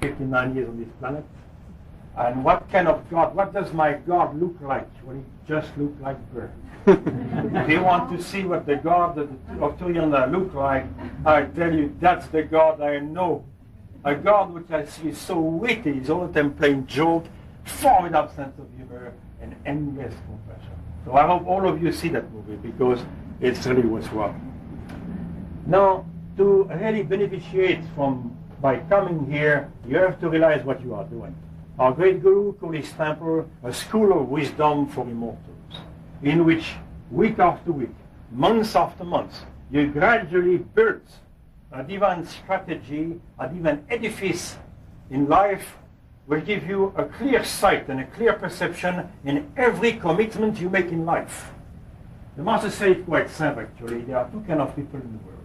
59 years on this planet. And what kind of God, what does my God look like? Well, he just looks like bird. If you want to see what the God of Turiyananda look like, I tell you, that's the God I know. A God which I see is so witty, he's all the time playing joke, formidable sense of humor, and endless compassion. So I hope all of you see that movie because it's really worthwhile. Now, to really beneficiate by coming here, you have to realize what you are doing. Our great Guru called his temple a school of wisdom for immortals, in which week after week, month after month, you gradually build a divine strategy, a divine edifice in life will give you a clear sight and a clear perception in every commitment you make in life. The Master said it quite simple actually. There are two kinds of people in the world.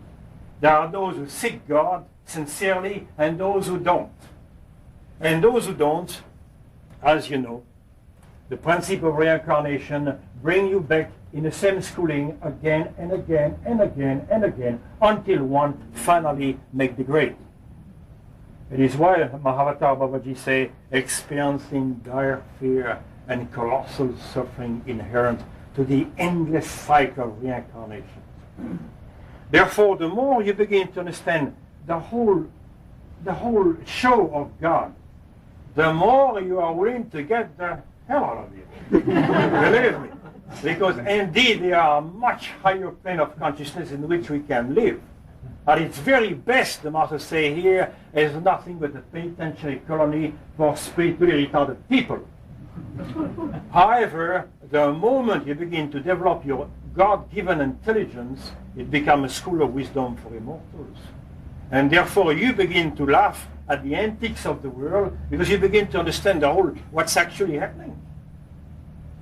There are those who seek God sincerely and those who don't. And those who don't, as you know, the principle of reincarnation bring you back in the same schooling again and again and again and again until one finally make the grade. It is why Mahavatar Babaji say, experiencing dire fear and colossal suffering inherent to the endless cycle of reincarnation. Therefore, the more you begin to understand the whole show of God, the more you are willing to get the hell out of it. Believe me. Because indeed there are much higher plane of consciousness in which we can live. At its very best, the Master say here, is nothing but a penitentiary colony for spiritually retarded people. However, the moment you begin to develop your God-given intelligence, it becomes a school of wisdom for immortals. And therefore you begin to laugh at the antics of the world because you begin to understand what's actually happening.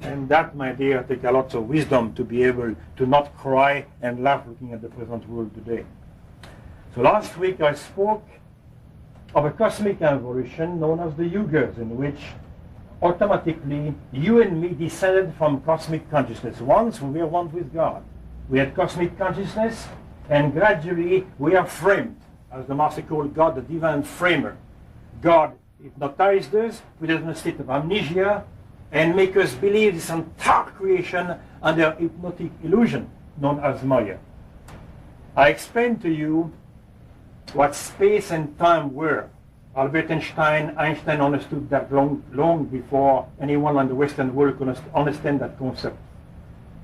And that, my dear, takes a lot of wisdom to be able to not cry and laugh looking at the present world today. So last week I spoke of a cosmic evolution known as the Yugas, in which automatically you and me descended from cosmic consciousness. Once we were one with God. We had cosmic consciousness, and gradually we are framed, as the Master called God, the divine framer. God hypnotized us, put us in a state of amnesia, and make us believe this entire creation under hypnotic illusion known as Maya. I explained to you what space and time were. Albert Einstein understood that long before anyone in the Western world could understand that concept.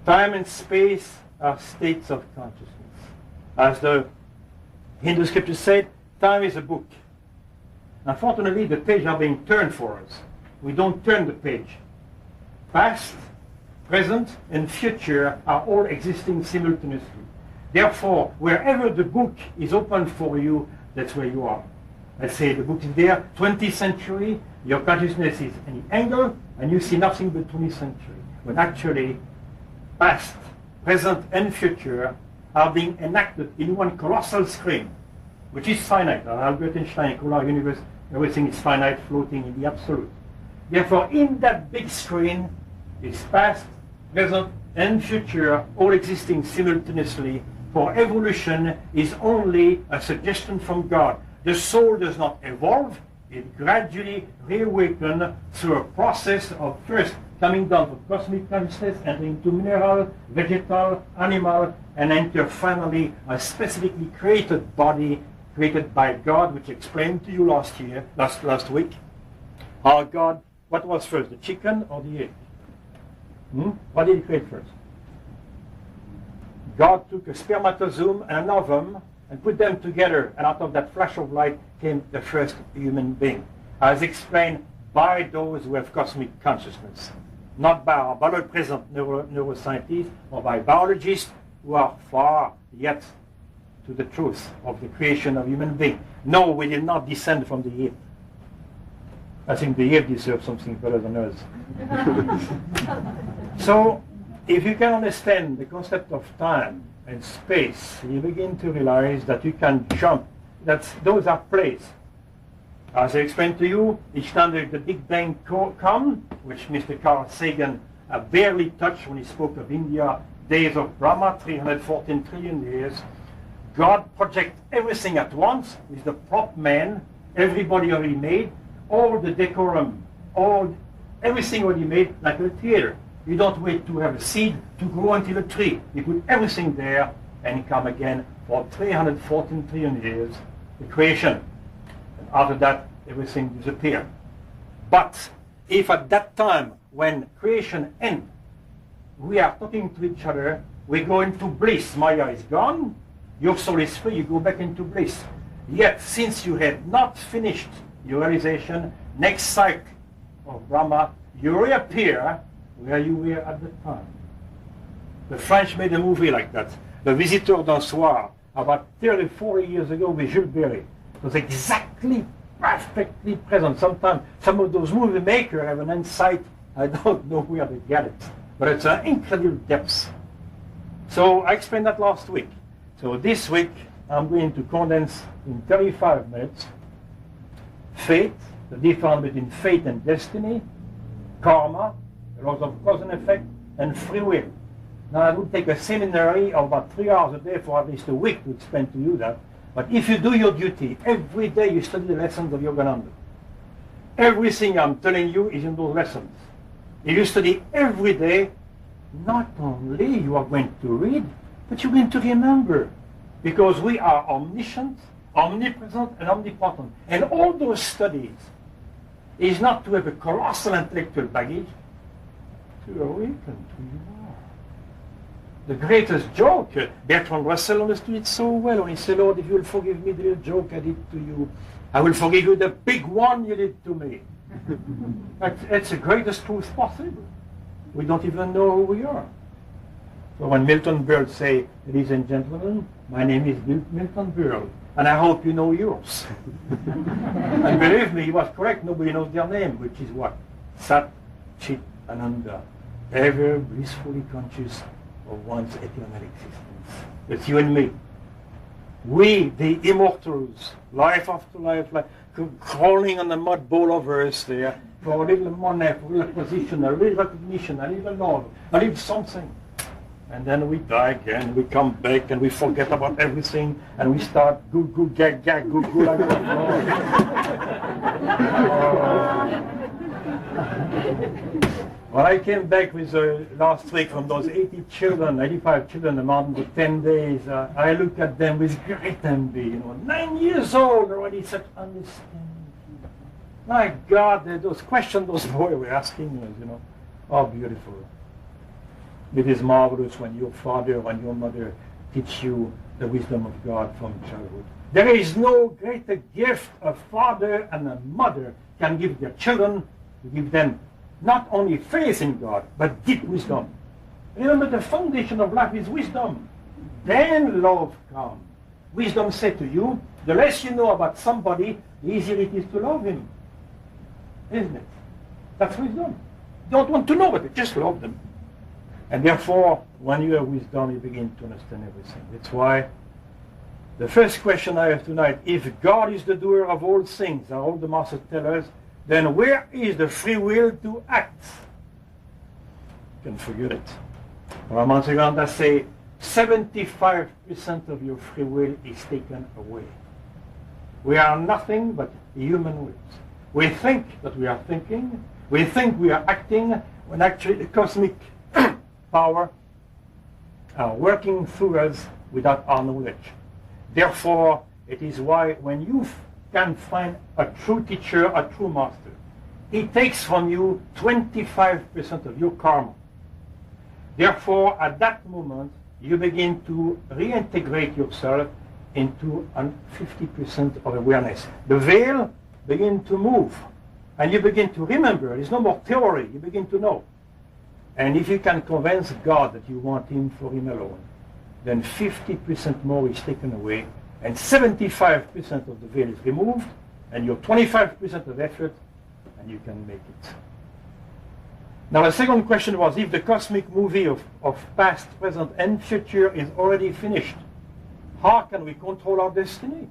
Time and space are states of consciousness. As the Hindu scripture said, time is a book. Unfortunately, the pages are being turned for us. We don't turn the page. Past, present, and future are all existing simultaneously. Therefore, wherever the book is open for you, that's where you are. Let's say the book is there, 20th century, your consciousness is any angle, and you see nothing but 20th century. When actually, past, present, and future are being enacted in one colossal screen, which is finite. Albert Einstein called our universe, everything is finite, floating in the absolute. Therefore, in that big screen is past, present, and future, all existing simultaneously, for evolution is only a suggestion from God. The soul does not evolve, it gradually reawakens through a process of first coming down from cosmic consciousness, entering into mineral, vegetal, animal, and enter finally a specifically created body created by God, which I explained to you last week. Our God, what was first, the chicken or the egg? What did he create first? God took a spermatozoon and an ovum and put them together, and out of that flash of light came the first human being, as explained by those who have cosmic consciousness, not by our present neuroscientists or by biologists who are far yet to the truth of the creation of human being. No, we did not descend from the ape. I think the ape deserves something better than us. So, if you can understand the concept of time and space, you begin to realize that you can jump. Those are places. As I explained to you, each time the Big Bang comes, which Mr. Carl Sagan barely touched when he spoke of India, days of Brahma, 314 trillion years, God projects everything at once with the prop man, Everybody already made, all the decorum, everything already made, like a theater. You don't wait to have a seed to grow until a tree. You put everything there and come again for 314 trillion years, the creation. And after that, everything disappears. But if at that time, when creation ends, we are talking to each other, we go into bliss. Maya is gone, your soul is free, you go back into bliss. Yet, since you had not finished your realization, next cycle of Brahma, you reappear where you were at the time. The French made a movie like that, The Visitor d'un Soir, about 30, 40 years ago with Jules Berry. It was exactly, perfectly present. Sometimes some of those movie makers have an insight, I don't know where they get it, but it's an incredible depth. So I explained that last week. So this week, I'm going to condense in 35 minutes fate, the difference between fate and destiny, karma, the laws of cause and effect, and free will. Now, I would take a seminary of about 3 hours a day for at least a week to explain to you that. But if you do your duty, every day you study the lessons of Yogananda. Everything I'm telling you is in those lessons. If you study every day, not only you are going to read, but you're going to remember. Because we are omniscient, omnipresent, and omnipotent. And all those studies is not to have a colossal intellectual baggage, to awaken who you are. The greatest joke, Bertrand Russell understood it so well when he said, Lord, if you'll forgive me the little joke I did to you, I will forgive you the big one you did to me. It's the greatest truth possible. We don't even know who we are. So when Milton Berle say, ladies and gentlemen, my name is Milton Berle, and I hope you know yours. And believe me, he was correct. Nobody knows their name, which is what? Sat Chit Ananda, ever blissfully conscious of one's eternal existence. It's you and me. We, the immortals, life after life, like crawling on the mud ball of earth there, for a little money, for a little position, a little recognition, a little love, a little something. And then we die again, we come back and we forget about everything and we start goo goo gag gag goo goo like that. When I came back with last week from those 80 children, 85 children, the mountain for 10 days, I looked at them with great envy. 9 years old already, such understanding. My God, those questions those boys were asking us, are beautiful. It is marvelous when your father and your mother teach you the wisdom of God from childhood. There is no greater gift a father and a mother can give their children, to give them not only faith in God, but deep wisdom. Remember, the foundation of life is wisdom. Then love comes. Wisdom said to you, the less you know about somebody, the easier it is to love him. Isn't it? That's wisdom. You don't want to know about it, just love them. And therefore, when you have wisdom, you begin to understand everything. That's why the first question I have tonight, if God is the doer of all things, and all the masters tell us, then where is the free will to act? You can forget it. Paramahansa Yogananda say, 75% of your free will is taken away. We are nothing but human wills. We think that we are thinking, we think we are acting, when actually the cosmic power are working through us without our knowledge. Therefore, it is why when you can find a true teacher, a true master, he takes from you 25% of your karma. Therefore, at that moment, you begin to reintegrate yourself into 50% of awareness. The veil begins to move, and you begin to remember. There's no more theory. You begin to know. And if you can convince God that you want him for him alone, then 50% more is taken away, and 75% of the veil is removed, and your 25% of effort, and you can make it. Now the second question was, if the cosmic movie of past, present, and future is already finished, how can we control our destiny?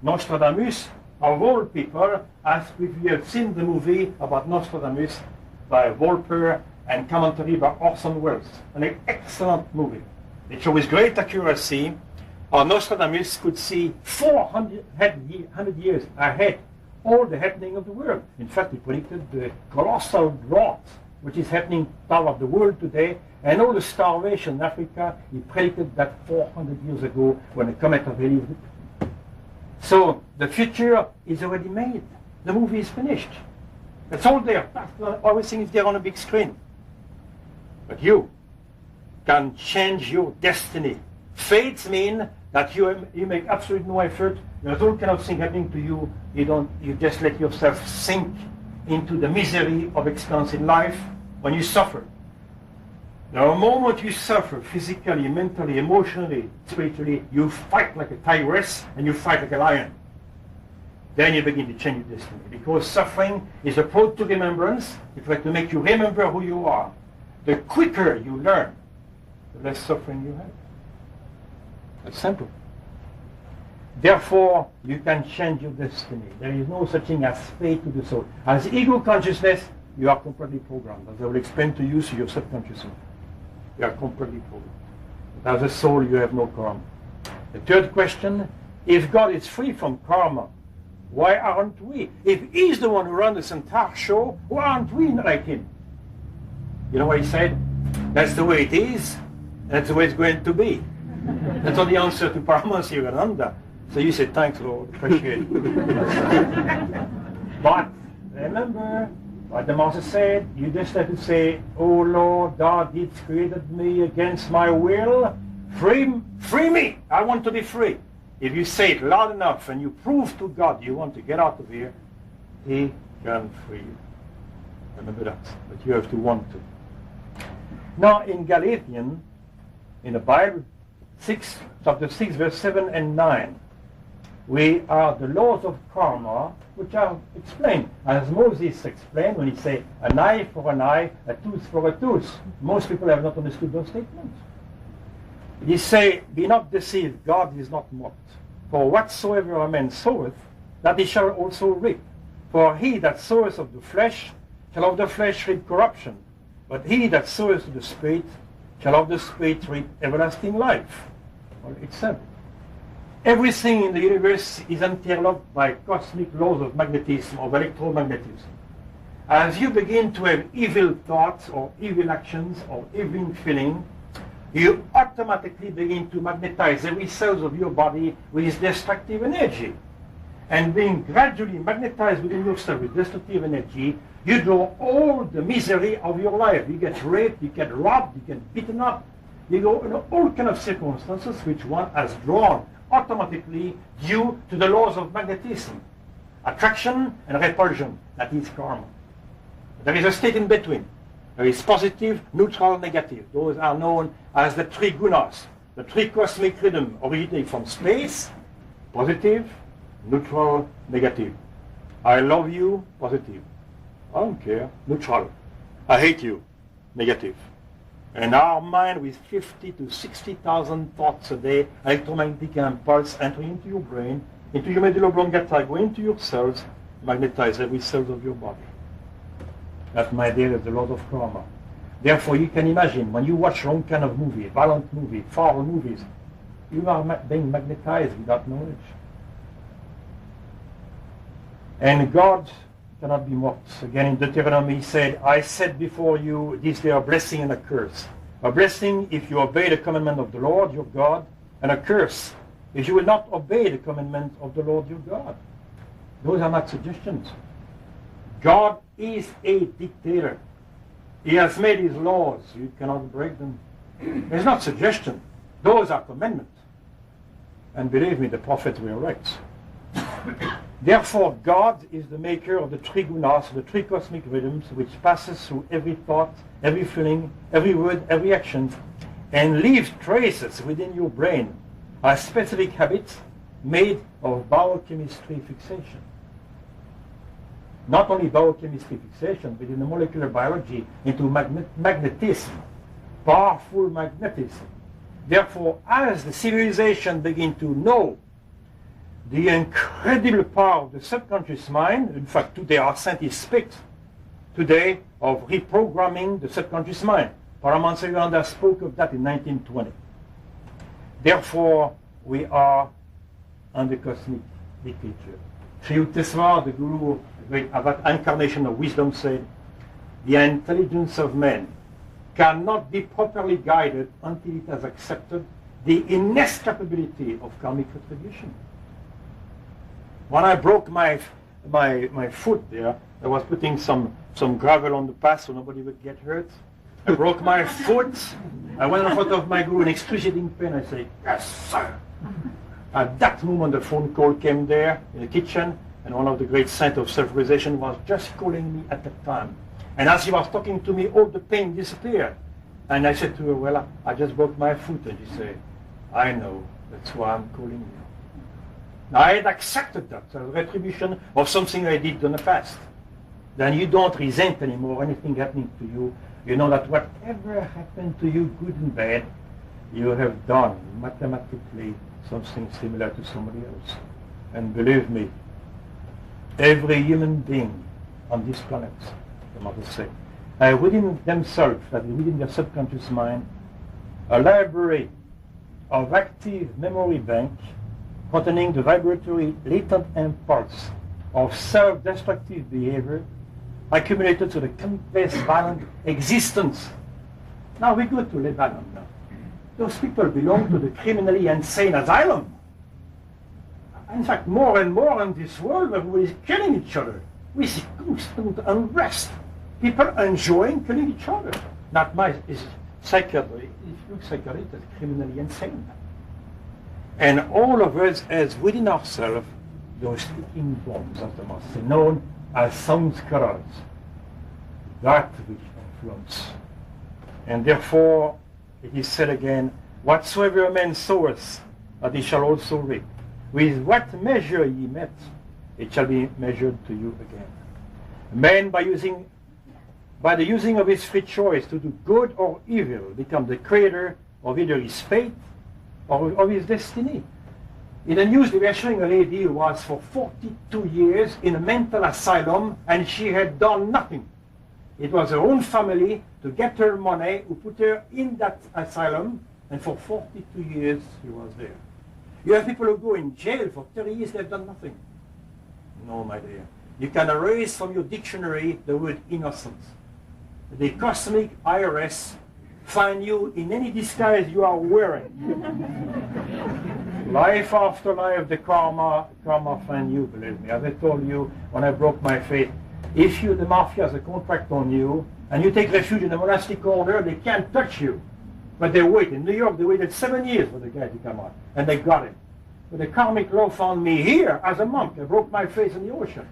Nostradamus, of all people, as we have seen the movie about Nostradamus by Wolper and commentary by Orson Welles, an excellent movie. It shows with great accuracy how Nostradamus could see 400 years ahead all the happening of the world. In fact, he predicted the colossal drought which is happening all over the world today, and all the starvation in Africa. He predicted that 400 years ago when the comet of Halley. So the future is already made. The movie is finished. It's all there. Everything is there on a big screen. But you can change your destiny. Fates mean that you make absolutely no effort. There's all kind of things happening to you. You just let yourself sink into the misery of experience in life when you suffer. The moment you suffer physically, mentally, emotionally, spiritually, you fight like a tigress and you fight like a lion. Then you begin to change your destiny. Because suffering is a approach to remembrance. It tries to make you remember who you are. The quicker you learn, the less suffering you have. That's simple. Therefore, you can change your destiny. There is no such thing as fate to the soul. As ego consciousness, you are completely programmed. As I will explain to you through your subconscious mind. You are completely programmed. But as a soul, you have no karma. The third question, if God is free from karma, why aren't we? If he's the one who runs this entire show, why aren't we like him? You know what he said? That's the way it is. That's the way it's going to be. That's not the answer to Paramahansa Yogananda. So you said, thanks, Lord, appreciate it. But remember what the Master said, you just have to say, oh Lord, God, He created me against my will. Free me. I want to be free. If you say it loud enough and you prove to God you want to get out of here, He can free you. Remember that. But you have to want to. Now in Galatians, in the Bible, chapter 6, verse 7 and 9, we are the laws of karma, which are explained, as Moses explained when he said, an eye for an eye, a tooth for a tooth. Most people have not understood those statements. He say, be not deceived, God is not mocked. For whatsoever a man soweth, that he shall also reap. For he that soweth of the flesh shall of the flesh reap corruption, but he that soweth of the Spirit shall of the Spirit reap everlasting life. Well, it's simple. Everything in the universe is interlocked by cosmic laws of magnetism, of electromagnetism. As you begin to have evil thoughts or evil actions or evil feeling, you automatically begin to magnetize every cell of your body with this destructive energy. And being gradually magnetized within yourself with destructive energy, you draw all the misery of your life. You get raped, you get robbed, you get beaten up. You go in all kinds of circumstances which one has drawn automatically due to the laws of magnetism. Attraction and repulsion, that is karma. There is a state in between. There is positive, neutral, negative. Those are known as the three gunas, the three cosmic rhythms originating from space, positive, neutral, negative. I love you, positive. I don't care, neutral. I hate you, negative. And our mind with 50 to 60,000 thoughts a day, electromagnetic impulse entering into your brain, into your medulla oblongata, go into your cells, magnetize every cell of your body. That, my dear, is the law of karma. Therefore, you can imagine, when you watch wrong kind of movie, violent movie, foul movies, you are being magnetized without knowledge. And God cannot be mocked. Again, in Deuteronomy, He said, I set before you this day a blessing and a curse. A blessing if you obey the commandment of the Lord your God, and a curse if you will not obey the commandment of the Lord your God. Those are not suggestions. God is a dictator. He has made His laws. You cannot break them. It's not suggestion. Those are commandments. And believe me, the prophets were right. Therefore, God is the maker of the three gunas, the three cosmic rhythms, which passes through every thought, every feeling, every word, every action, and leaves traces within your brain as specific habits made of biochemistry fixation. Not only biochemistry fixation, but in the molecular biology into magnetism, powerful magnetism. Therefore, as the civilization begin to know the incredible power of the subconscious mind, in fact, today our scientists speak today of reprogramming the subconscious mind. Paramahansa Yogananda spoke of that in 1920. Therefore, we are under cosmic dictature. Sri Yukteswar, the guru, that incarnation of wisdom, said, the intelligence of man cannot be properly guided until it has accepted the inescapability of karmic retribution. When I broke my foot there, I was putting some gravel on the path so nobody would get hurt. I broke my foot. I went in front of my guru in excruciating pain. I said, yes, sir. At that moment, the phone call came there in the kitchen, and one of the great saints of self-realization was just calling me at that time. And as he was talking to me, all the pain disappeared. And I said to her, well, I just broke my foot. And she said, I know. That's why I'm calling you. Now, I had accepted that as a retribution of something I did in the past. Then you don't resent anymore anything happening to you. You know that whatever happened to you, good and bad, you have done mathematically something similar to somebody else. And believe me, every human being on this planet, the mother said, within themselves, within their subconscious mind, a library of active memory bank containing the vibratory latent impulse of self-destructive behavior accumulated to the countless violent existence. Now we go to Lebanon now. Those people belong to the criminally insane asylum. In fact, more and more in this world, everybody is killing each other. We see constant unrest. People enjoying killing each other. Not my psychiatry. If you look psychiatry, it's criminally insane. And all of us, as within ourselves, those ticking bombs, as the master, known as samskaras, that which influence. And therefore, it is said again, whatsoever a man soweth, that he shall also reap. With what measure ye met, it shall be measured to you again. Man, by the using of his free choice to do good or evil, become the creator of either his fate or of his destiny. In the news, they were showing a lady who was for 42 years in a mental asylum, and she had done nothing. It was her own family to get her money, who put her in that asylum, and for 42 years she was there. You have people who go in jail for 30 years, they've done nothing. No, my dear. You can erase from your dictionary the word innocence. The cosmic IRS find you in any disguise you are wearing. Life after life, the karma find you, believe me. As I told you when I broke my faith, if the mafia has a contract on you, and you take refuge in the monastic order, they can't touch you. But they wait. In New York, they waited 7 years for the guy to come out, and they got him. But the karmic law found me here as a monk. I broke my face in the ocean.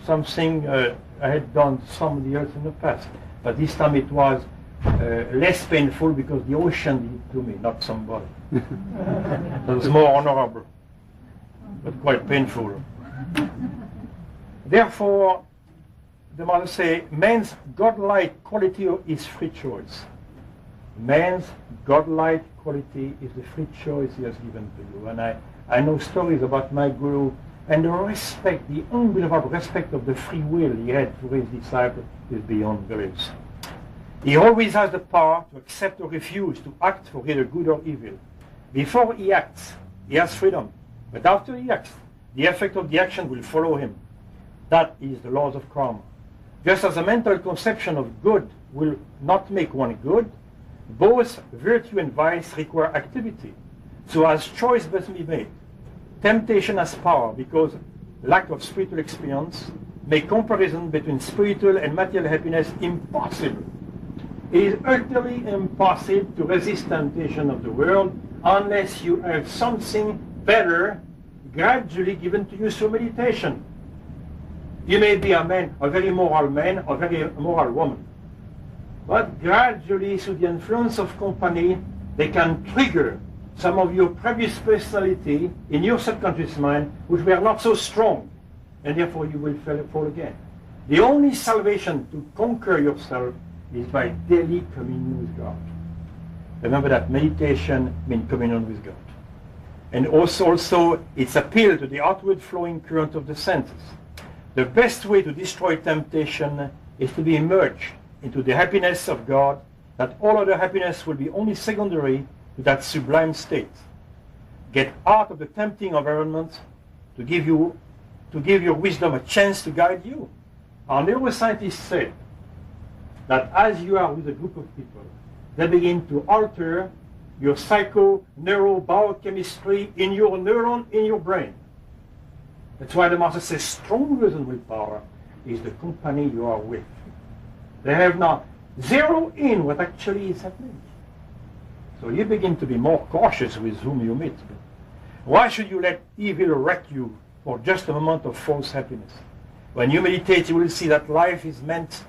Something I had done somebody else in the past. But this time it was less painful because the ocean did it to me, not somebody. It was more honorable, but quite painful. Therefore, the mother say, man's godlike quality is free choice. Man's godlike quality is the free choice he has given to you. And I know stories about my guru, and the respect, the unbelievable respect of the free will he had for his disciples is beyond beliefs. He always has the power to accept or refuse to act for either good or evil. Before he acts, he has freedom. But after he acts, the effect of the action will follow him. That is the laws of karma. Just as a mental conception of good will not make one good, both virtue and vice require activity. So as choice must be made, temptation has power because lack of spiritual experience make comparison between spiritual and material happiness impossible. It is utterly impossible to resist temptation of the world unless you have something better gradually given to you through meditation. You may be a man, a very moral man, or a very moral woman. But gradually, through the influence of company, they can trigger some of your previous personality in your subconscious mind, which were not so strong, and therefore you will fall again. The only salvation to conquer yourself is by daily communion with God. Remember that meditation means communion with God. And also it's appeal to the outward flowing current of the senses. The best way to destroy temptation is to be immersed into the happiness of God, that all other happiness will be only secondary to that sublime state. Get out of the tempting environment to give you to give your wisdom a chance to guide you. Our neuroscientists say that as you are with a group of people, they begin to alter your psycho-neuro-biochemistry in your neuron, in your brain. That's why the Master says stronger than willpower is the company you are with. They have now zero in what actually is happening. So you begin to be more cautious with whom you meet. Why should you let evil wreck you for just a moment of false happiness? When you meditate, you will see that life is meant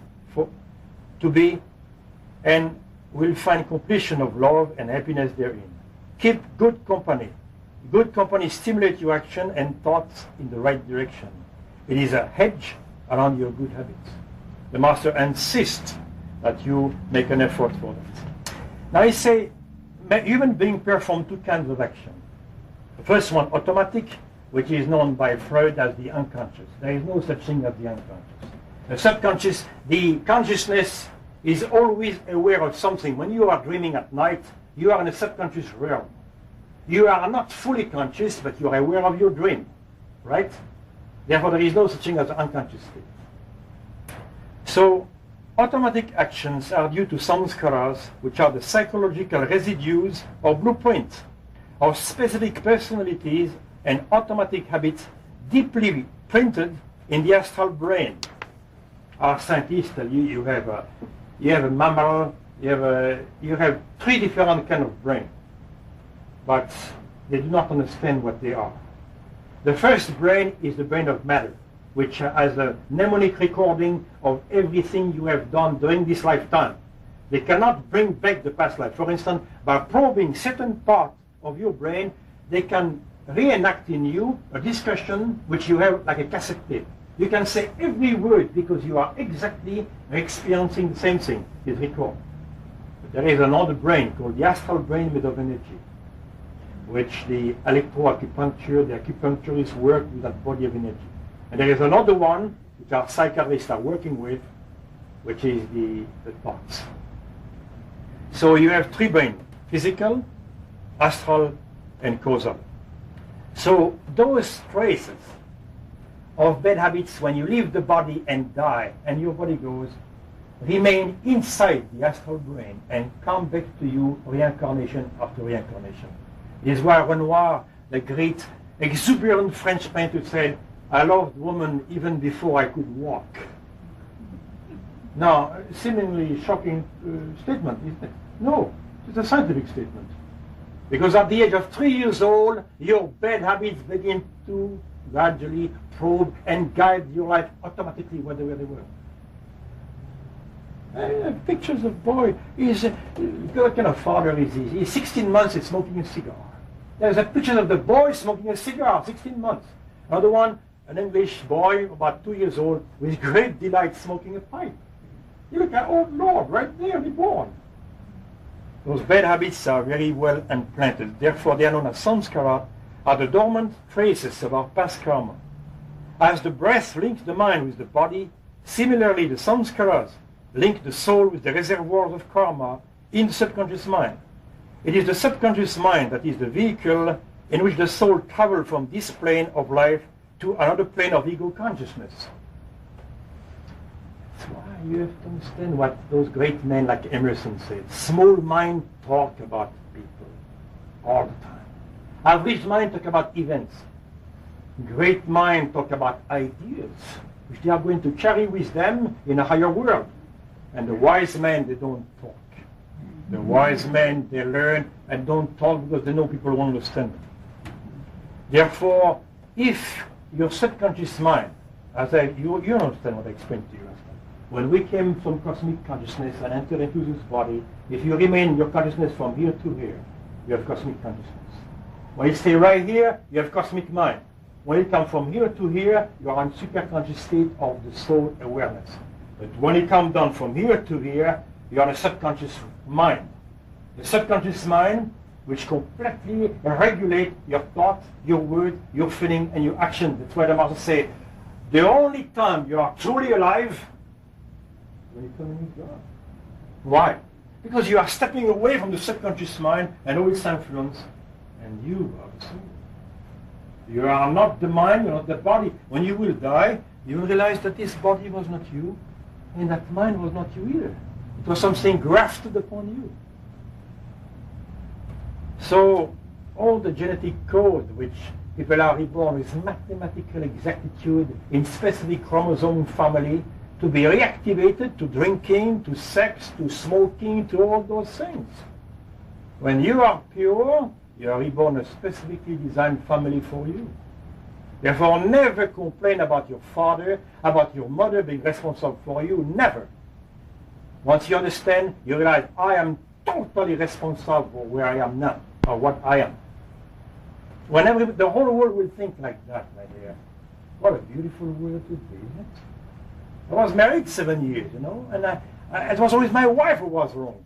to be, and will find completion of love and happiness therein. Keep good company. Good company stimulates your action and thoughts in the right direction. It is a hedge around your good habits. The Master insists that you make an effort for that. Now he say, human beings perform two kinds of action. The first one, automatic, which is known by Freud as the unconscious. There is no such thing as the unconscious. The subconscious, the consciousness is always aware of something. When you are dreaming at night, you are in a subconscious realm. You are not fully conscious, but you are aware of your dream, right? Therefore, there is no such thing as an unconscious state. So, automatic actions are due to samskaras, which are the psychological residues or blueprints of specific personalities and automatic habits deeply printed in the astral brain. Our scientists tell you you have a mammal, you have three different kinds of brain, but they do not understand what they are. The first brain is the brain of matter, which has a mnemonic recording of everything you have done during this lifetime. They cannot bring back the past life. For instance, by probing certain part of your brain, they can reenact in you a discussion which you have like a cassette tape. You can say every word because you are exactly experiencing the same thing. It's recorded. But there is another brain called the astral brain made of energy, which the electroacupuncture, the acupuncturists work with that body of energy. And there is another one which our psychiatrists are working with, which is the thoughts. So you have three brains: physical, astral, and causal. So those traces of bad habits, when you leave the body and die, and your body goes, remain inside the astral brain and come back to you reincarnation after reincarnation. This is why Renoir, the great exuberant French painter, said, "I loved woman even before I could walk." Now, seemingly shocking statement, isn't it? No, it's a scientific statement. Because at the age of 3 years old, your bad habits begin to gradually probe and guide your life automatically wherever they were. Pictures of boy, what kind of father is he? He's 16 months, he's smoking a cigar. There's a picture of the boy smoking a cigar, 16 months. Another one, an English boy, about 2 years old, with great delight smoking a pipe. You look at, oh Lord, right there, reborn. Those bad habits are very well implanted. Therefore, they are known as samskara, are the dormant traces of our past karma. As the breath links the mind with the body, similarly the samskaras link the soul with the reservoirs of karma in the subconscious mind. It is the subconscious mind that is the vehicle in which the soul travels from this plane of life to another plane of ego consciousness. That's why you have to understand what those great men like Emerson said. Small mind talk about people all the time. Average mind talk about events. Great mind talk about ideas, which they are going to carry with them in a higher world. And the wise men, they don't talk. The wise men, they learn and don't talk because they know people won't understand them. Therefore, if your subconscious mind, you understand what I explained to you last time. When we came from cosmic consciousness and entered into this body, if you remain in your consciousness from here to here, you have cosmic consciousness. When you stay right here, you have cosmic mind. When you come from here to here, you are in superconscious state of the soul awareness. But when you come down from here to here, you are a subconscious mind. The subconscious mind, which completely regulates your thought, your word, your feeling, and your action. That's why the Master says, the only time you are truly alive is when you come and meet God. Why? Because you are stepping away from the subconscious mind and all its influence, and you are the soul. You are not the mind, you're not the body. When you will die, you will realize that this body was not you, and that mind was not you either. It was something grafted upon you. So, all the genetic code which people are reborn with mathematical exactitude in specific chromosome family to be reactivated to drinking, to sex, to smoking, to all those things. When you are pure, you are reborn a specifically designed family for you. Therefore, never complain about your father, about your mother being responsible for you. Never. Once you understand, you realize, I am totally responsible for where I am now, or what I am. Whenever the whole world will think like that, my dear, what a beautiful world it would be, isn't it? I was married 7 years, you know, and it was always my wife who was wrong.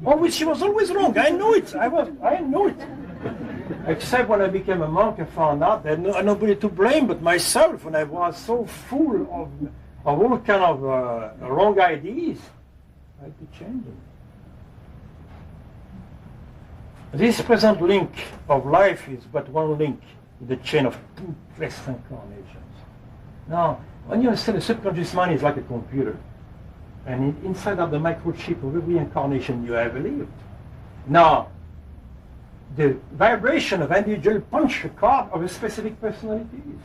Always, she was always wrong. I knew it. I knew it. Except when I became a monk, I found out that nobody to blame but myself. When I was so full of all kind of wrong ideas, I had to change them. This present link of life is but one link in the chain of countless incarnations. Now, when you understand the subconscious mind is like a computer, and inside of the microchip of every incarnation you have lived. Now, the vibration of individual punch card of a specific personalities.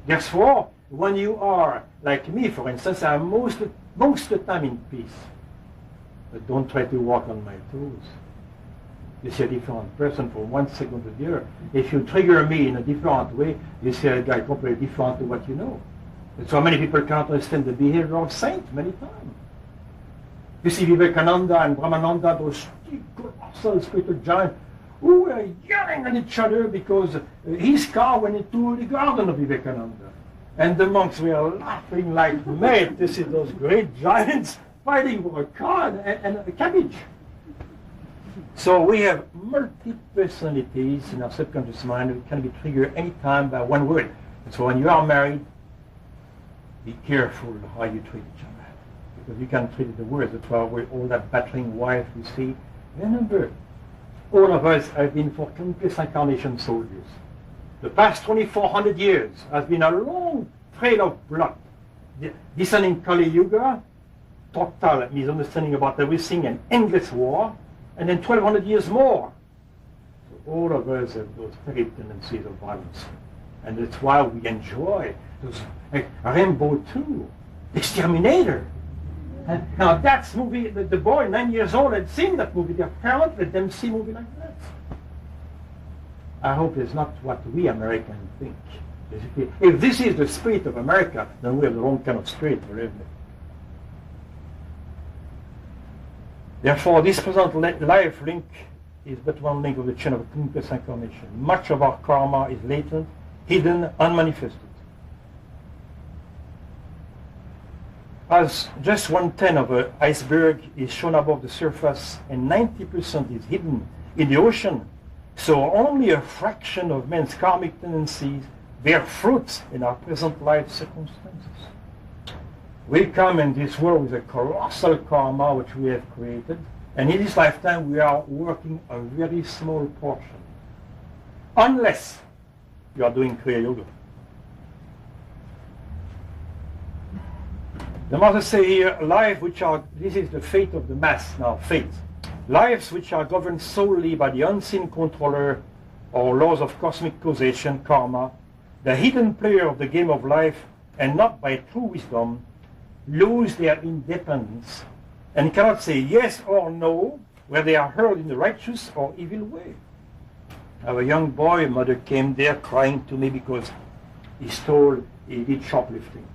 Therefore, when you are like me, for instance, I'm most of the time in peace. But don't try to walk on my toes. You see a different person from 1 second to the other. If you trigger me in a different way, you see a guy completely different to what you know. And so many people can't understand the behavior of saints many times. You see Vivekananda and Brahmananda, those colossal spiritual giants, who were yelling at each other because his car went into the garden of Vivekananda. And the monks were laughing like mad to see those great giants fighting for a car and a cabbage. So we have multi-personalities in our subconscious mind which can be triggered any time by one word. And so when you are married, be careful how you treat each other. Because you can treat the words. That's why with all that battering wife you see. Remember, all of us have been for countless incarnation soldiers. The past 2,400 years has been a long trail of blood. Descending Kali Yuga, total misunderstanding about everything and endless war, and then 1,200 years more. So all of us have those very tendencies of violence. And that's why we enjoy those, like Rainbow 2, Exterminator. And now that's movie, the boy 9 years old had seen that movie. Their parents let them see a movie like that. I hope it's not what we Americans think. If this is the spirit of America, then we have the wrong kind of spirit, believe me. Therefore, this present life link is but one link of the chain of countless incarnation. Much of our karma is latent, hidden, unmanifested. As just 1/10 of an iceberg is shown above the surface and 90% is hidden in the ocean, so only a fraction of men's karmic tendencies bear fruit in our present life circumstances. We come in this world with a colossal karma which we have created, and in this lifetime we are working a very small portion. Unless you are doing Kriya Yoga. The mother say here, life which are, this is the fate of the mass now, fate. Lives which are governed solely by the unseen controller or laws of cosmic causation, karma, the hidden player of the game of life, and not by true wisdom, lose their independence and cannot say yes or no where they are hurled in the righteous or evil way. I have a young boy, mother came there crying to me because he did shoplifting.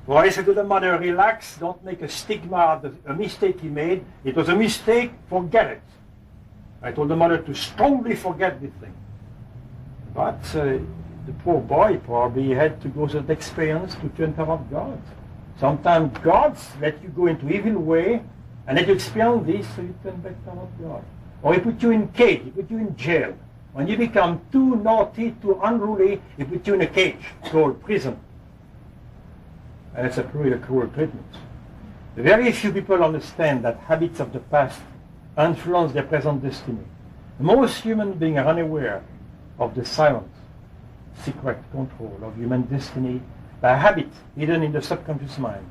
Well, I said to the mother, relax, don't make a stigma out of a mistake he made. It was a mistake, forget it. I told the mother to strongly forget this thing. But the poor boy probably had to go through that experience to turn toward God. Sometimes God let you go into evil way and let you experience this so you turn back toward God. Or he put you in cage, he put you in jail. When you become too naughty, too unruly, he put you in a cage called prison. And it's a really cruel treatment. Very few people understand that habits of the past influence their present destiny. Most human beings are unaware of the silent, secret control of human destiny by habit hidden in the subconscious mind,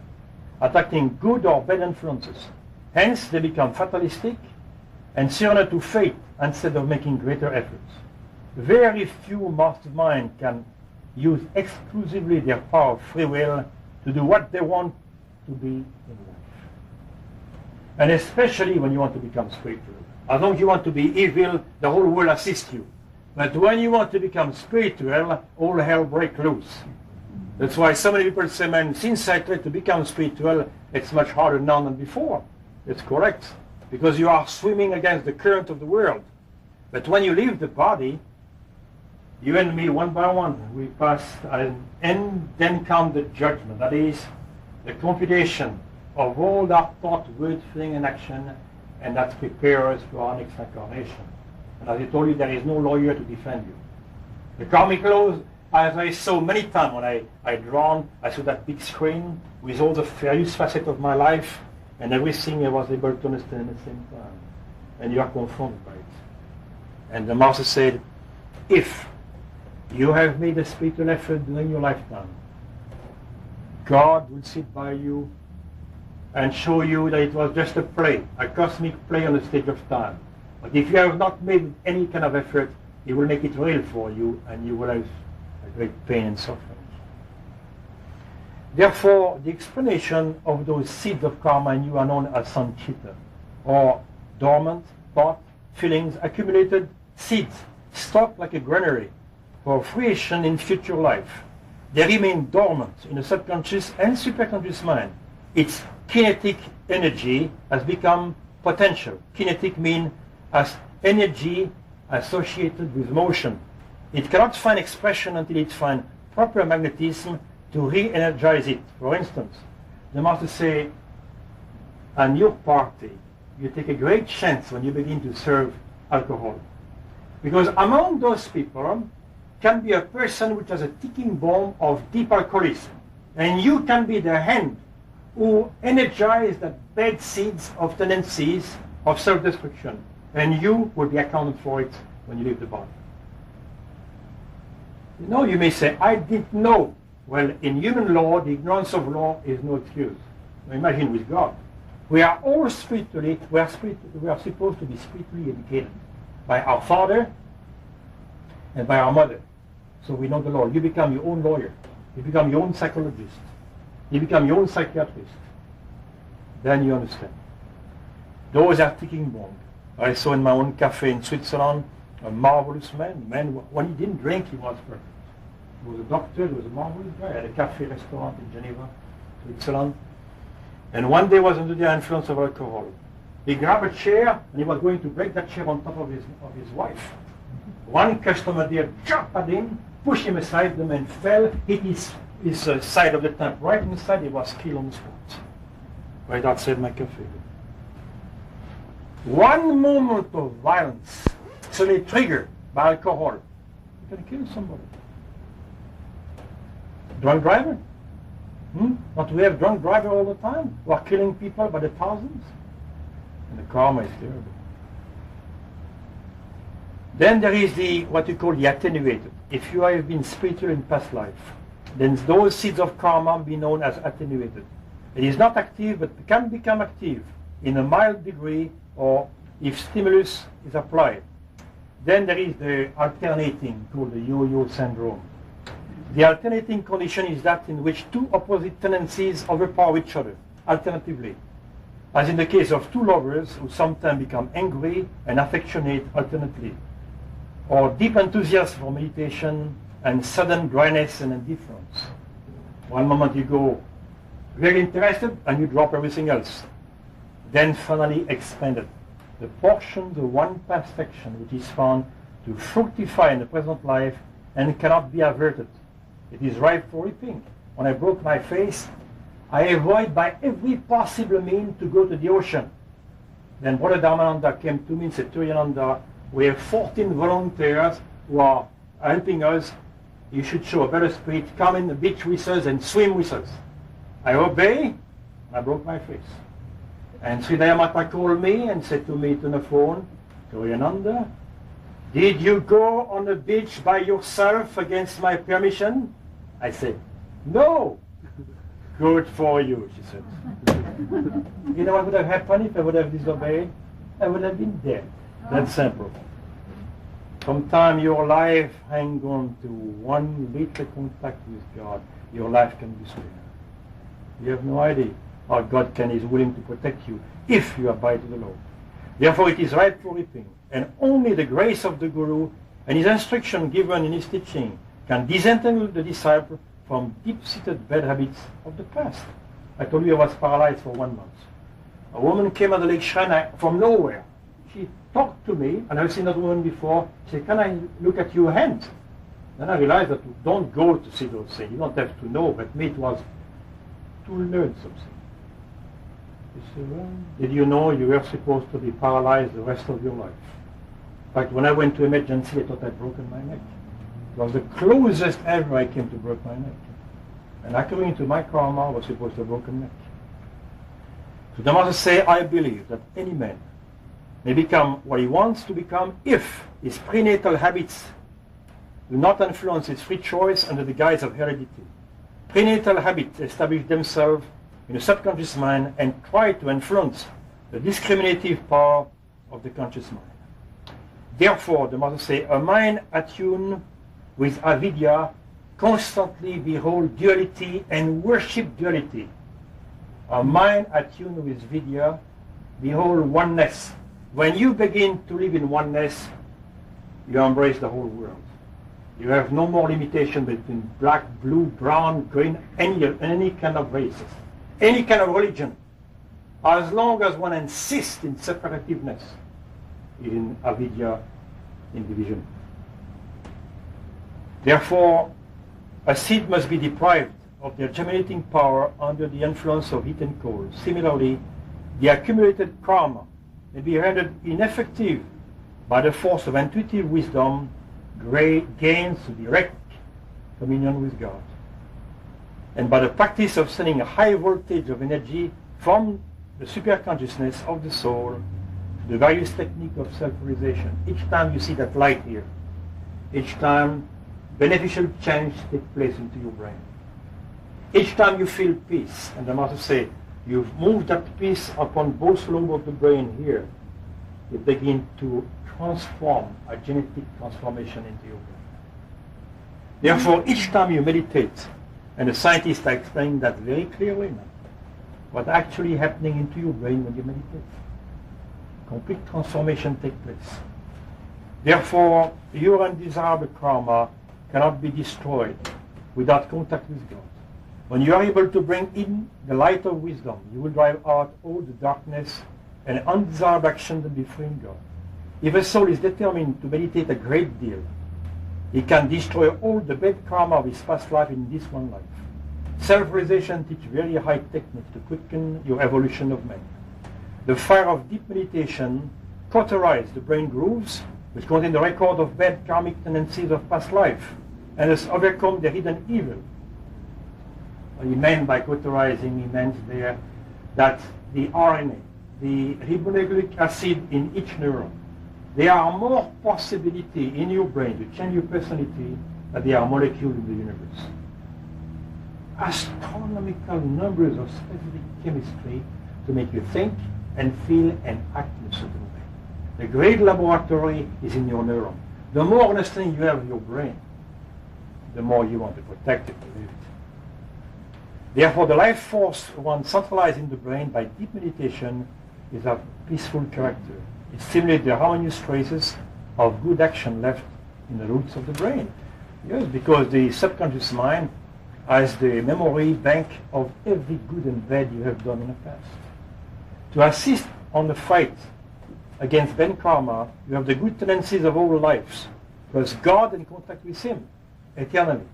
attracting good or bad influences. Hence, they become fatalistic and surrender to fate instead of making greater efforts. Very few masterminds can use exclusively their power of free will to do what they want to be in life. And especially when you want to become spiritual. As long as you want to be evil, the whole world assists you. But when you want to become spiritual, all hell breaks loose. That's why so many people say, man, since I tried to become spiritual, it's much harder now than before. It's correct, because you are swimming against the current of the world. But when you leave the body, you and me, one by one, we pass, and then comes the judgment. That is the computation of all that thought, word, feeling, and action, and that prepares us for our next incarnation. And as I told you, there is no lawyer to defend you. The karmic laws, as I saw many times when I saw that big screen with all the various facets of my life, and everything I was able to understand at the same time. And you are confronted by it. And the Master said, if you have made a spiritual effort during your lifetime, God will sit by you and show you that it was just a play, a cosmic play on the stage of time. But if you have not made any kind of effort, He will make it real for you, and you will have a great pain and suffering. Therefore, the explanation of those seeds of karma in you are known as sanchita, or dormant thought, feelings, accumulated seeds, stocked like a granary for fruition in future life. They remain dormant in the subconscious and superconscious mind. Its kinetic energy has become potential. Kinetic means as energy associated with motion. It cannot find expression until it finds proper magnetism to re-energize it. For instance, the Master say, on your party, you take a great chance when you begin to serve alcohol. Because among those people can be a person which has a ticking bomb of deep alcoholism. And you can be the hand who energize the bad seeds of tendencies of self-destruction. And you will be accounted for it when you leave the body. You know, you may say, I didn't know. Well, in human law, the ignorance of law is no excuse. Now imagine with God. We are all spiritually, we are supposed to be spiritually educated by our father and by our mother. So we know the law. You become your own lawyer. You become your own psychologist. You become your own psychiatrist. Then you understand. Those are ticking bombs. I saw in my own cafe in Switzerland a marvelous man. When he didn't drink, he was perfect. He was a doctor, he was a marvelous guy. I had a cafe restaurant in Geneva, Switzerland. And one day he was under the influence of alcohol. He grabbed a chair and he was going to break that chair on top of his wife. One customer there jumped at him, pushed him aside, the man fell, hit his side of the tent right inside, he was killed on the spot. Right outside my cafe. One moment of violence, suddenly triggered by alcohol, you can kill somebody. Drunk driver? But we have drunk driver all the time who are killing people by the thousands. And the karma is terrible. Then there is what you call the attenuated. If you have been spiritual in past life, then those seeds of karma be known as attenuated. It is not active, but can become active in a mild degree or if stimulus is applied. Then there is the alternating, called the yo-yo syndrome. The alternating condition is that in which two opposite tendencies overpower each other, alternatively. As in the case of two lovers who sometimes become angry and affectionate alternately. Or deep enthusiasm for meditation and sudden dryness and indifference. One moment you go very interested and you drop everything else. Then finally expanded. The portion, the one past section which is found to fructify in the present life and cannot be averted. It is ripe for reaping. When I broke my face, I avoid by every possible means to go to the ocean. Then Brother Turiyananda came to me and said, Turiyananda, we have 14 volunteers who are helping us. You should show a better spirit. Come in the beach with us and swim with us. I obey, and I broke my face. And Sri Dayamata called me and said to me on the phone, Turiyananda, Did you go on the beach by yourself against my permission? I said, no. Good for you, she said. You know what would have happened if I would have disobeyed? I would have been dead. That's simple. Sometimes your life hangs on to one little contact with God. Your life can be spared. You have no idea how God is willing to protect you if you abide to the law. Therefore, it is right for reaping, and only the grace of the Guru and his instruction given in his teaching can disentangle the disciple from deep-seated bad habits of the past. I told you I was paralyzed for 1 month. A woman came at the lake Shrine from nowhere. She talked to me, and I've seen that woman before. She said, can I look at your hands? Then I realized that you don't go to see those things. You don't have to know, but me it was to learn something. She said, well, did you know you were supposed to be paralyzed the rest of your life? In fact, when I went to emergency, I thought I'd broken my neck. It was the closest ever I came to break my neck. And according to my karma, I was supposed to have broken neck. So the Master say, I believe that any man may become what he wants to become if his prenatal habits do not influence his free choice under the guise of heredity. Prenatal habits establish themselves in the subconscious mind and try to influence the discriminative power of the conscious mind. Therefore, the Master say, a mind attuned with avidya constantly behold duality and worship duality. A mind attuned with vidya behold oneness. When you begin to live in oneness, you embrace the whole world. You have no more limitation between black, blue, brown, green, any kind of races, any kind of religion, as long as one insists in separativeness, in avidya, in division. Therefore, a seed must be deprived of their germinating power under the influence of heat and cold. Similarly, the accumulated karma may be rendered ineffective by the force of intuitive wisdom gains direct communion with God, and by the practice of sending a high voltage of energy from the superconsciousness of the soul to the various techniques of self-realization. Each time you see that light here, each time beneficial change takes place into your brain. Each time you feel peace, and the Master say, you've moved that peace upon both lobes of the brain here, you begin to transform a genetic transformation into your brain. Therefore, each time you meditate, and the scientists are explaining that very clearly now, what's actually happening into your brain when you meditate. Complete transformation takes place. Therefore, your undesirable karma cannot be destroyed without contact with God. When you are able to bring in the light of wisdom, you will drive out all the darkness and undesirable actions and be free in God. If a soul is determined to meditate a great deal, he can destroy all the bad karma of his past life in this one life. Self-realization teaches very high techniques to quicken your evolution of man. The fire of deep meditation cauterizes the brain grooves, which contain the record of bad karmic tendencies of past life, and has overcome the hidden evil. What he meant by cauterizing, he meant there that the RNA, the ribonucleic acid in each neuron, there are more possibility in your brain to change your personality than there are molecules in the universe. Astronomical numbers of specific chemistry to make you think and feel and act in a certain way. The great laboratory is in your neuron. The more understanding you have of your brain, the more you want to protect it, to live it. Therefore, the life force one centralized in the brain by deep meditation is of peaceful character. It stimulates the harmonious traces of good action left in the roots of the brain. Yes, because the subconscious mind has the memory bank of every good and bad you have done in the past. To assist on the fight against bad karma, you have the good tendencies of all lives, because God in contact with Him eternally.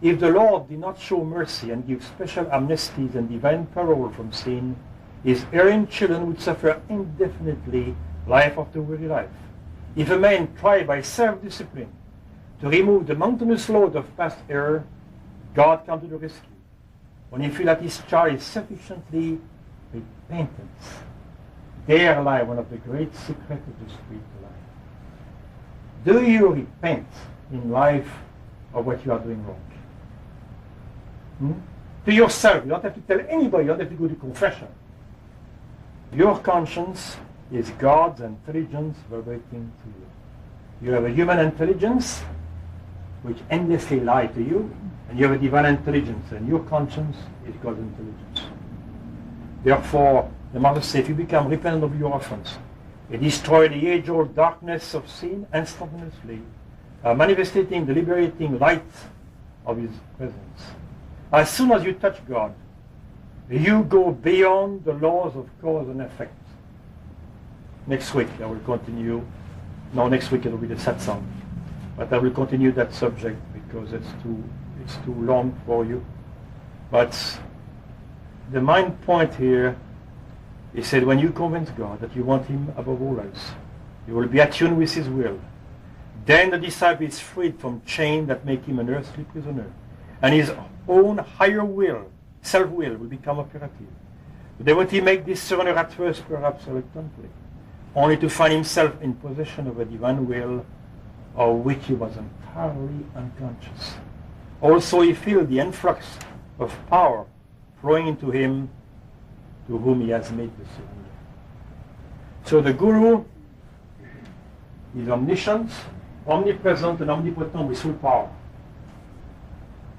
If the Lord did not show mercy and give special amnesties and divine parole from sin, His erring children would suffer indefinitely life after weary life. If a man try by self-discipline to remove the mountainous load of past error, God comes to the rescue. When he feels that his child is sufficiently repentant, there lies one of the great secrets of the spiritual life. Do you repent in life of what you are doing wrong? To yourself. You don't have to tell anybody. You don't have to go to confession. Your conscience is God's intelligence vibrating to you. You have a human intelligence which endlessly lies to you, and you have a divine intelligence, and your conscience is God's intelligence. Therefore, the Mother says, if you become repentant of your offense, you destroy the age-old darkness of sin instantaneously, manifesting the liberating light of His presence. As soon as you touch God, you go beyond the laws of cause and effect. Next week I will continue. No, next week it will be the satsang. But I will continue that subject because it's too long for you. But the main point here, he said, when you convince God that you want Him above all else, you will be attuned with His will. Then the disciple is freed from chains that make him an earthly prisoner, and his own higher will, self-will, will become operative. The devotee make this surrender at first, perhaps reluctantly, only to find himself in possession of a divine will of which he was entirely unconscious. Also he feels the influx of power flowing into him to whom he has made the surrender. So the Guru is omniscient, omnipresent, and omnipotent with full power.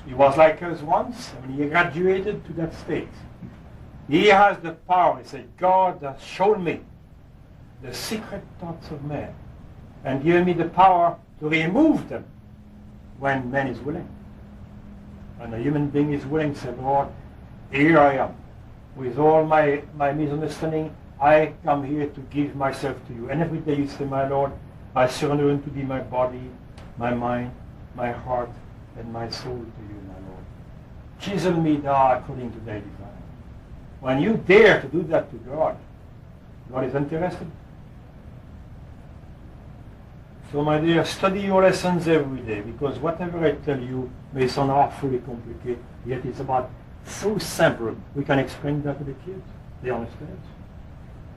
He was like us once, and he graduated to that state. He has the power. He said, God has shown me the secret thoughts of man and given me the power to remove them when man is willing. And a human being is willing, said, Lord, here I am. With all my misunderstanding, I come here to give myself to you. And every day you say, my Lord, I surrender unto thee my body, my mind, my heart, and my soul to you, my Lord. Chisel me thou according to thy design. When you dare to do that to God, God is interested. So my dear, study your lessons every day, because whatever I tell you may sound awfully complicated, yet it's about so simple. We can explain that to the kids. They understand.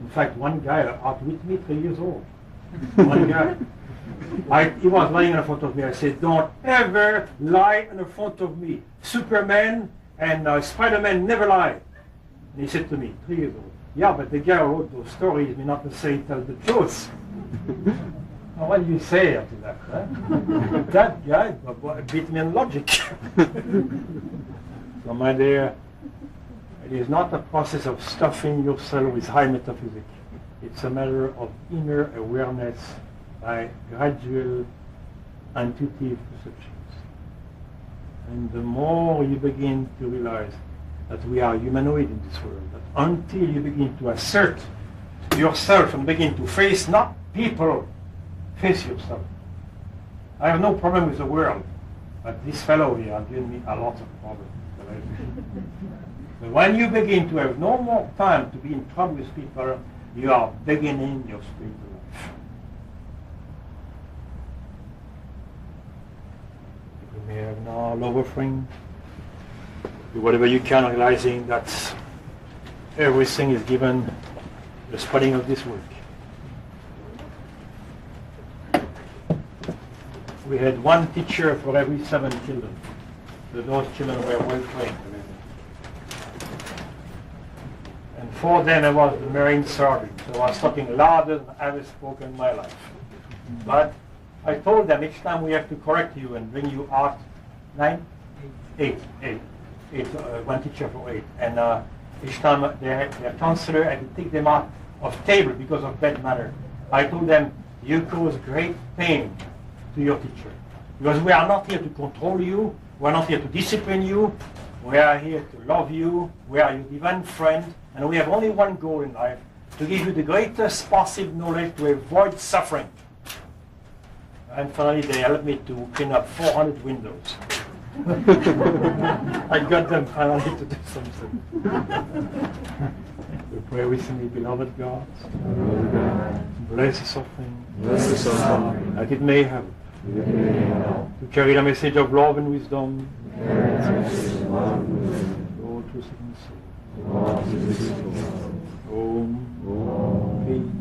In fact, one guy out with me, 3 years old. One guy. He was lying in front of me. I said, don't ever lie in front of me. Superman and Spider-Man never lie. And he said to me, 3 years old, yeah, but the guy who wrote those stories may not say tell the truth. Now, what do you say after that? Huh? That guy beat me in logic. So my dear, it is not a process of stuffing yourself with high metaphysics. It's a matter of inner awareness by gradual intuitive perceptions. And the more you begin to realize that we are humanoid in this world, that until you begin to assert yourself and begin to face not people, face yourself. I have no problem with the world, but this fellow here has given me a lot of problems. But when you begin to have no more time to be in trouble with people, you are beginning your spiritual life. You may have now love offering. Do whatever you can, realizing that everything is given the spreading of this work. We had one teacher for every 7 children. So those children were well trained. And for them I was the Marine Sergeant. So I was talking louder than I ever spoken in my life. But I told them each time we have to correct you and bring you out 8, one teacher for 8. And each time their counselor had to take them out of table because of bad manner. I told them, you cause great pain to your teacher. Because we are not here to control you. We are not here to discipline you. We are here to love you. We are your divine friend. And we have only one goal in life, to give you the greatest possible knowledge to avoid suffering. And finally, they helped me to clean up 400 windows. I got them finally to do something. We pray with me, beloved God. Bless this offering. That it may help to carry the message of love and wisdom to all true seeking souls. Om. Peace.